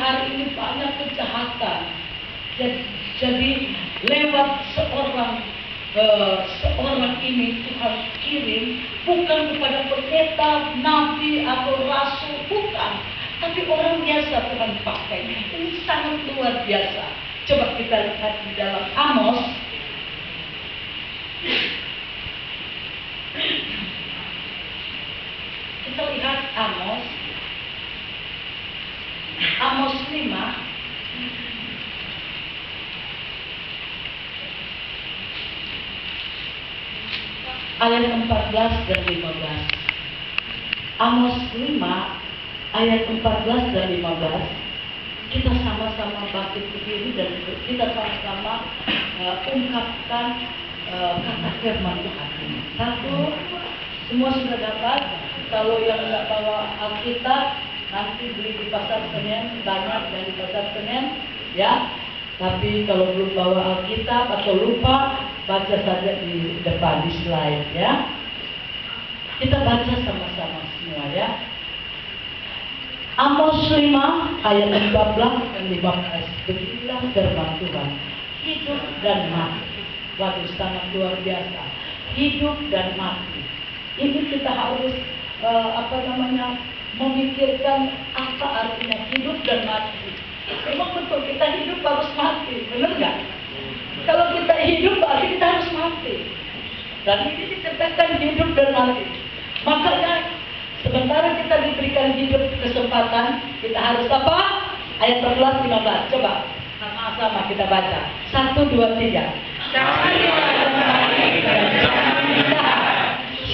hari ini banyak kejahatan. Jadi lewat seorang ini Tuhan kirim bukan kepada pendeta, nabi atau rasul, bukan, tapi orang biasa Tuhan pakai. Ini sangat luar biasa. Coba kita lihat di dalam Amos. Kita lihat Amos 5 ayat 14 dan 15. Amos 5 ayat 14 dan 15. Kita sama-sama bangkit berdiri dan kita sama-sama ungkapkan kata firman Tuhan ini. Satu, semua sudah dapat. Kalau yang nggak bawa Alkitab, nanti beli di pasar Senen, banyak dari pasar Senen, ya. Tapi kalau belum bawa Alkitab atau lupa, baca saja di depan di slide, ya. Kita baca sama-sama semua, ya. Amos 5 ayat 14 dan 15. Beginilah firman Tuhan. Hidup dan mati. Waduh, sangat luar biasa. Hidup dan mati. Ini kita harus memikirkan apa artinya hidup dan mati. Memang betul kita hidup harus mati, benar nggak? Kalau kita hidup berarti kita harus mati. Dan ini dikatakan hidup dan mati. Makanya sementara kita diberikan hidup kesempatan, kita harus apa? Ayat 14, 15. Coba sama-sama kita baca. 1, 2, 3. Jangan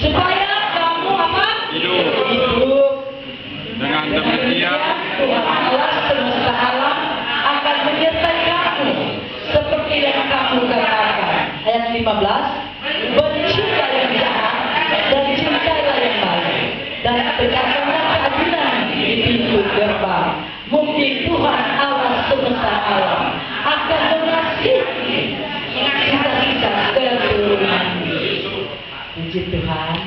supaya kamu apa? Hidup. Dengan demikian Tuhan Allah semesta alam akan menyertai kamu seperti yang kamu katakan. Ayat 15. Bencilah yang jahat dan cintailah yang baik, dan tegakkanlah keadilan di pintu gerbang. Mungkin Tuhan Allah semesta alam akan mengasihi kita keturunan. Puji Tuhan,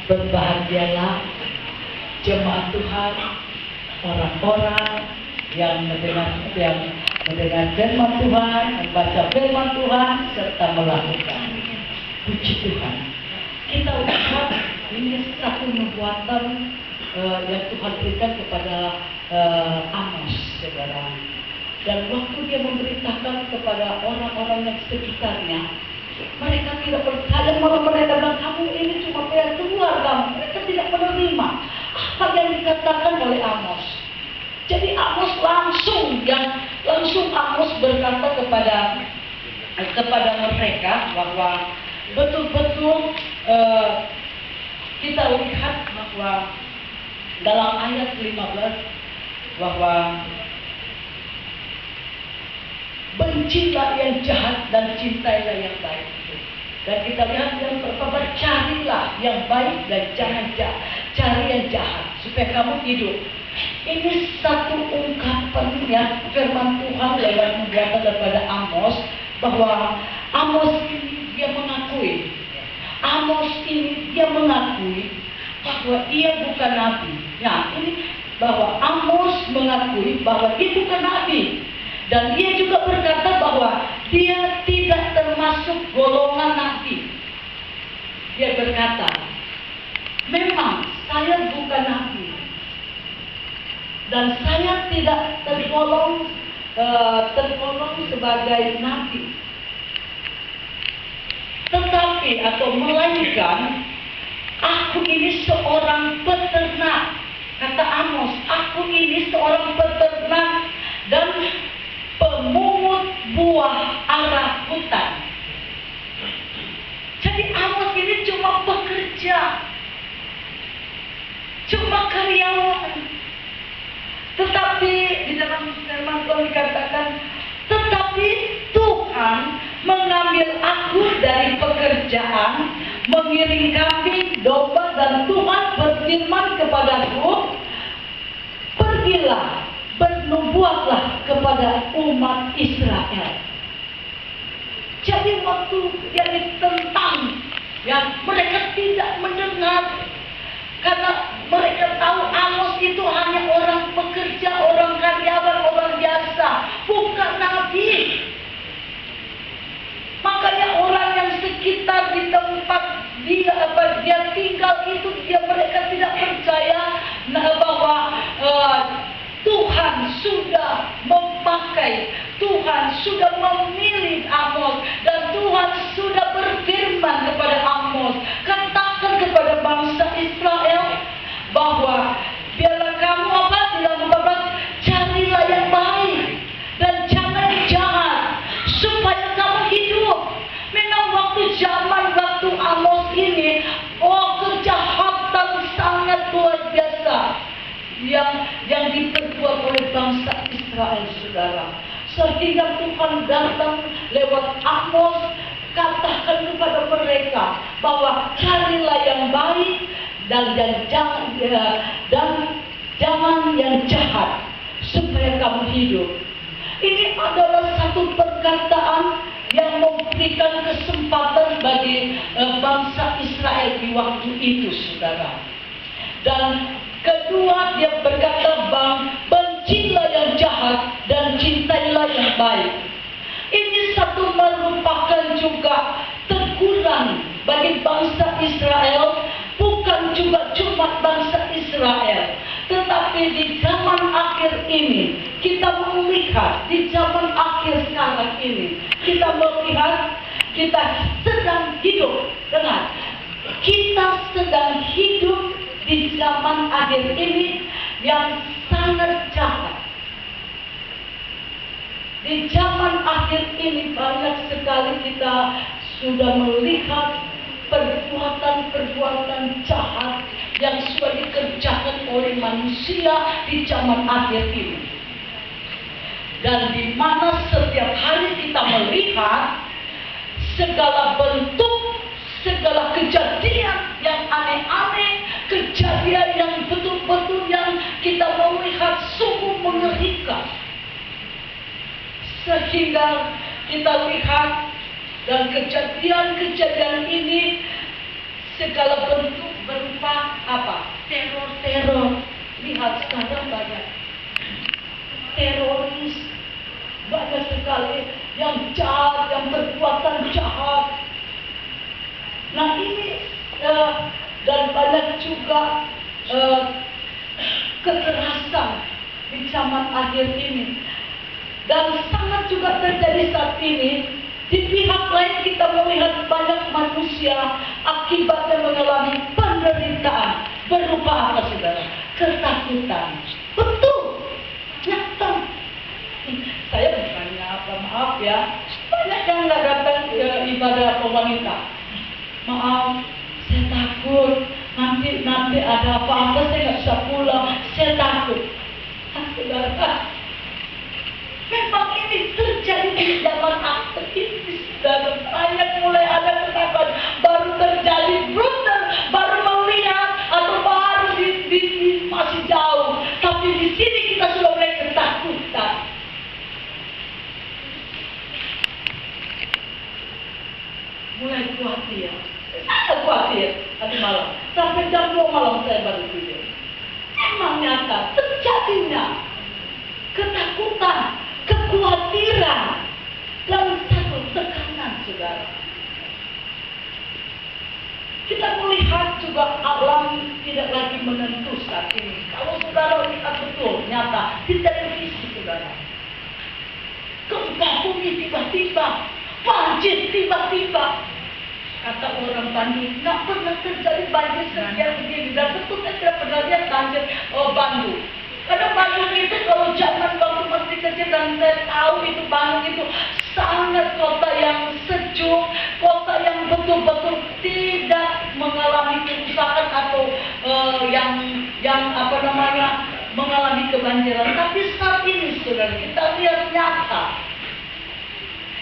berbahagialah jemaat Tuhan, orang-orang yang mendengar firman Tuhan, membaca firman Tuhan, serta melakukan. Puji Tuhan. Kita lihat ini satu nubuatan yang Tuhan berikan kepada Amos, saudara. Dan waktu dia memberitakan kepada orang-orang yang sekitarnya, mereka tidak percaya, malah mereka bilang, kamu ini cuma kayak keluar kamu. Mereka tidak menerima apa yang dikatakan oleh Amos. Jadi Amos langsung Amos berkata kepada mereka bahwa betul-betul kita lihat bahwa dalam ayat 15 bahwa bencilah yang jahat dan cintailah yang baik. Dan kita lihat yang pertama, carilah yang baik dan jangan cari yang jahat supaya kamu hidup. Ini satu ungkapan yang firman Tuhan lewat nubuatan daripada Amos, bahwa Amos ini dia mengakui bahwa dia bukan nabi. Nah, ini bahwa Amos mengakui bahwa dia bukan nabi. Dan dia juga berkata bahwa dia tidak termasuk golongan nabi. Dia berkata, memang saya bukan nabi. Dan saya tidak tergolong sebagai nabi. Tetapi atau melainkan, aku ini seorang peternak. Kata Amos, aku ini seorang peternak dan pemungut buah ara hutan. Jadi Amos ini cuma pekerja, cuma karyawan. Tetapi di dalam firman Tuhan dikatakan, tetapi Tuhan mengambil aku dari pekerjaan, mengiring kambing, domba, dan Tuhan berfirman kepadaku, pergilah, bernubuatlah kepada umat Israel. Jadi waktu dia ditentang, ya mereka tidak mendengar, karena mereka tahu Amos itu hanya orang pekerja, orang karyawan, orang dia tinggal itu mereka tidak percaya bahwa Tuhan sudah memakai, Tuhan sudah memilih Amos, dan Tuhan sudah berfirman kepada Amos, katakan kepada bangsa Israel bahwa biarlah kamu dalam 14, carilah yang baik dan jangan jahat supaya kamu hidup. Memang waktu Amos ini, kejahatan sangat luar biasa yang diperbuat oleh bangsa Israel, saudara. Sehingga Tuhan datang lewat Amos, katakan kepada mereka bahwa carilah yang baik dan jangan yang jahat supaya kamu hidup. Ini adalah satu perkataan yang memberikan kesempatan bagi bangsa Israel di waktu itu, saudara. Dan kedua, dia berkata, bencilah yang jahat dan cintailah yang baik. Ini satu merupakan juga teguran bagi bangsa Israel, bukan juga cuma bangsa Israel, tetapi di zaman akhir ini kita melihat, di zaman akhir sekarang ini kita melihat, kita sedang hidup dengan, kita sedang hidup di zaman akhir ini yang sangat jahat. Di zaman akhir ini banyak sekali kita sudah melihat perbuatan-perbuatan jahat yang sudah dikerjakan oleh manusia di zaman akhir ini. Dan di mana setiap hari kita melihat segala bentuk, segala kejadian yang aneh-aneh, kejadian yang betul-betul yang kita melihat sungguh mengerikan. Sehingga kita lihat dan kejadian-kejadian ini segala bentuk berupa teror. Lihat sekarang banyak teroris, banyak sekali yang jahat, yang perbuatan jahat. Nah ini dan banyak juga kekerasan di zaman akhir ini. Dan sangat juga terjadi saat ini. Di pihak lain kita melihat banyak manusia akibatnya mengalami penderitaan. Berupa apa, saudara? Ketakutan. Betul, nyata. Saya bukannya maaf ya, banyak yang nggak datang ke ibadah wanita. Maaf, saya takut nanti ada apa-apa, saya nggak bisa pulang. Saya takut. Saudara, memang ini terjadi di zaman akhir ini, saudara. Banyak mulai ada ketakutan, baru terjadi brutal, baru melihat atau baru masih jauh, tapi di sini kita sudah mulai ketakutan. Mulai khawatir, sangat khawatir tadi malam. Sampai jam 2 malam saya baru tidur. Memang nyata terjadinya ketakutan, kekhawatiran, dan satu tekanan, saudara. Kita melihat juga alam tidak lagi menentu saat ini. Kalau saudara lihat betul, nyata di televisi, saudara. Gempa bumi tiba-tiba, banjir tiba-tiba. Kata orang Bandung, nggak pernah terjadi banjir sekian begini. Dan tentu saya tidak pernah lihat banjir Bandung. Karena Bandung itu kalau zaman waktu masih kecil dan saya tahu itu Bandung itu sangat kota yang sejuk, kota yang betul-betul tidak mengalami kerusakan atau mengalami kebanjiran. Tapi saat ini, saudara, kita lihat nyata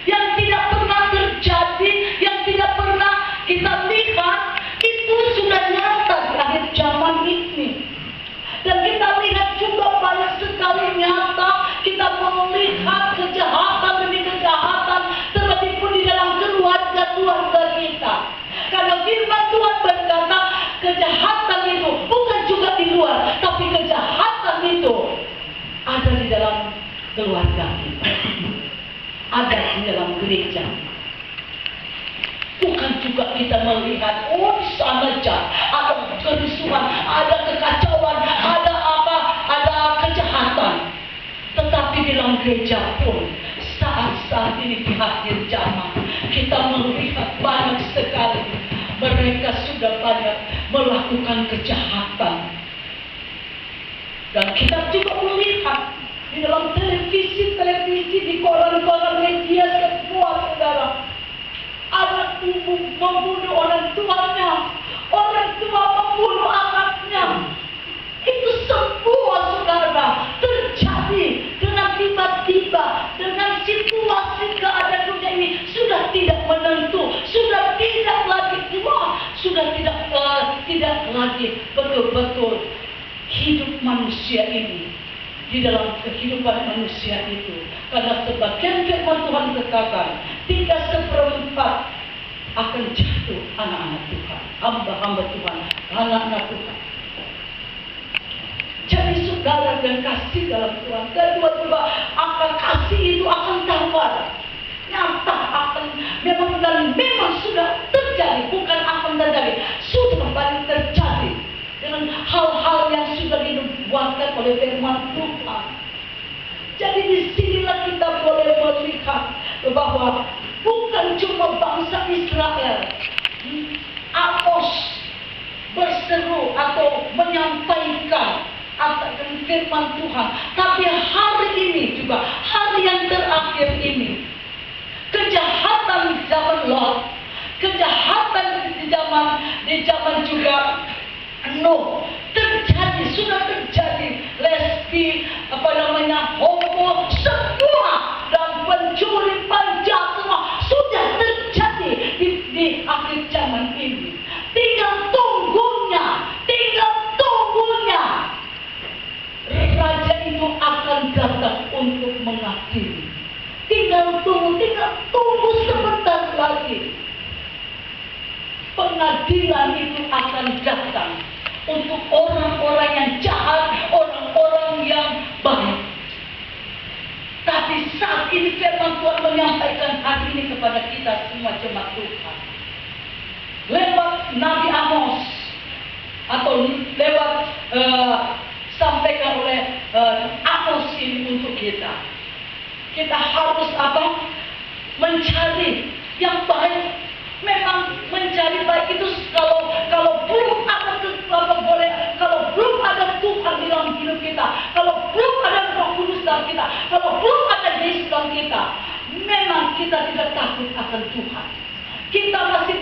yang tidak pernah terjadi, yang tidak pernah kita lihat, itu sudah nyata di akhir zaman ini. Dan kita lihat juga banyak sekali nyata, kita melihat kejahatan demi kejahatan terjadi pun di dalam keluarga kita. Karena firman Tuhan berkata, kejahatan itu bukan juga di luar, tapi kejahatan itu ada di dalam keluarga kita, ada di dalam gereja. Bukan juga kita melihat, oh di sana aja ada kerusuhan, ada kekacauan, ada apa, ada kejahatan. Tetapi dalam gereja pun saat ini di akhir zaman kita melihat banyak sekali mereka sudah banyak melakukan kejahatan. Dan kita juga melihat di dalam televisi, di koran-koran media semua, saudara. Anak ibu membunuh orang tuanya, orang tua membunuh anaknya. Itu semua, saudara, terjadi dengan tiba-tiba, dengan situasi keadaan dunia ini sudah tidak menentu, sudah tidak lagi sudah tidak lagi betul-betul hidup manusia ini di dalam kehidupan manusia itu. Karena sebagian firman Tuhan katakan 3/4 akan jatuh anak-anak Tuhan, hamba-hamba Tuhan, anak-anak Tuhan. Jadi saudara dan kasih dalam Tuhan, kedua-dua akan kasih itu akan tawar, nyata akan memang sudah terjadi, bukan akan terjadi, sudah banyak terjadi dengan hal-hal yang sudah dinubuatkan oleh firman Tuhan. Jadi disinilah kita boleh melihat bahwa bukan cuma bangsa Israel, Amos berseru atau menyampaikan akan firman Tuhan, tapi hari ini juga, hari yang terakhir ini, kejahatan zaman Lot, kejahatan di zaman juga Nuh terjadi, sudah terjadi, lesbi, homo, semua, dan pencuri, penjahat semua sudah terjadi di akhir zaman ini. Tinggal tunggunya. Raja itu akan datang untuk mengadili. Tinggal tunggu sebentar lagi. Pengadilan itu akan datang untuk orang-orang yang jahat, orang-orang yang baik. Tapi saat ini firman Tuhan menyampaikan hari ini kepada kita semua jemaat Tuhan, lewat Nabi Amos atau lewat sampaikan oleh Amos ini untuk kita. Kita harus mencari yang baik. Memang mencari baik itu kalau belum ada kalau belum ada Tuhan di dalam hidup kita, kalau belum ada Roh Kudus dalam kita, kalau belum ada Yesus dalam kita, memang kita tidak takut akan Tuhan. Kita masih